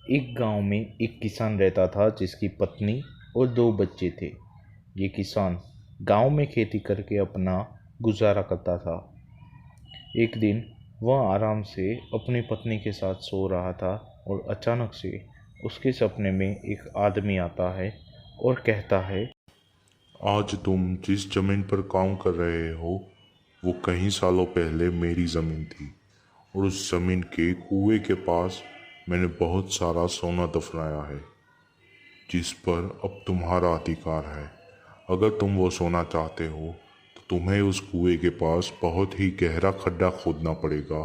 एक गांव में एक किसान रहता था जिसकी पत्नी और दो बच्चे थे। ये किसान गांव में खेती करके अपना गुजारा करता था। एक दिन वह आराम से अपनी पत्नी के साथ सो रहा था और अचानक से उसके सपने में एक आदमी आता है और कहता है, आज तुम जिस जमीन पर काम कर रहे हो वो कई सालों पहले मेरी जमीन थी और उस जमीन के कुएं के पास मैंने बहुत सारा सोना दफनाया है जिस पर अब तुम्हारा अधिकार है। अगर तुम वो सोना चाहते हो तो तुम्हें उस कुएं के पास बहुत ही गहरा खड्डा खोदना पड़ेगा,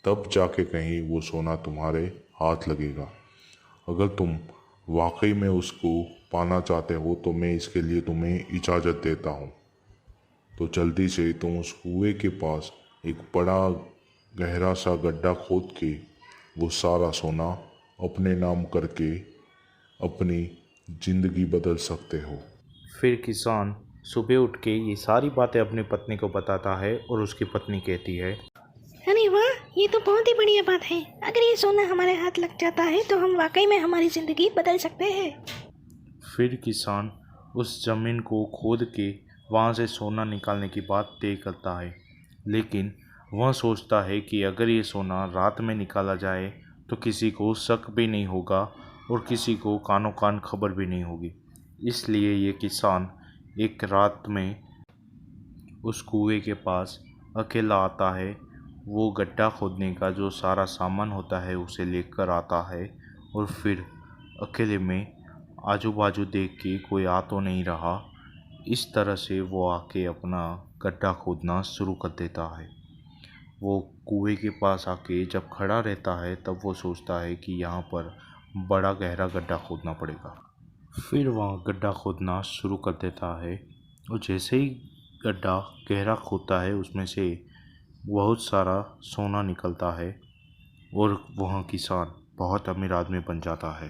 तब जाके कहीं वो सोना तुम्हारे हाथ लगेगा। अगर तुम वाकई में उसको पाना चाहते हो तो मैं इसके लिए तुम्हें इजाज़त देता हूँ। तो जल्दी से तुम उस कुएं के पास एक बड़ा गहरा सा गड्ढा खोद के वो सारा सोना अपने नाम करके अपनी ज़िंदगी बदल सकते हो। फिर किसान सुबह उठ के ये सारी बातें अपनी पत्नी को बताता है और उसकी पत्नी कहती है, अरे वाह, ये तो बहुत ही बढ़िया बात है। अगर ये सोना हमारे हाथ लग जाता है तो हम वाकई में हमारी ज़िंदगी बदल सकते हैं। फिर किसान उस जमीन को खोद के वहाँ से सोना निकालने की बात तय करता है। लेकिन वह सोचता है कि अगर ये सोना रात में निकाला जाए तो किसी को शक भी नहीं होगा और किसी को कानो कान खबर भी नहीं होगी। इसलिए ये किसान एक रात में उस कुएं के पास अकेला आता है। वो गड्ढा खोदने का जो सारा सामान होता है उसे लेकर आता है और फिर अकेले में आजू बाजू देख के कोई आ तो नहीं रहा, इस तरह से वो आके अपना गड्ढा खोदना शुरू कर देता है। वो कुएं के पास आके जब खड़ा रहता है तब वो सोचता है कि यहाँ पर बड़ा गहरा गड्ढा खोदना पड़ेगा। फिर वह गड्ढा खोदना शुरू कर देता है और जैसे ही गड्ढा गहरा खोदता है उसमें से बहुत सारा सोना निकलता है और वह किसान बहुत अमीर आदमी बन जाता है।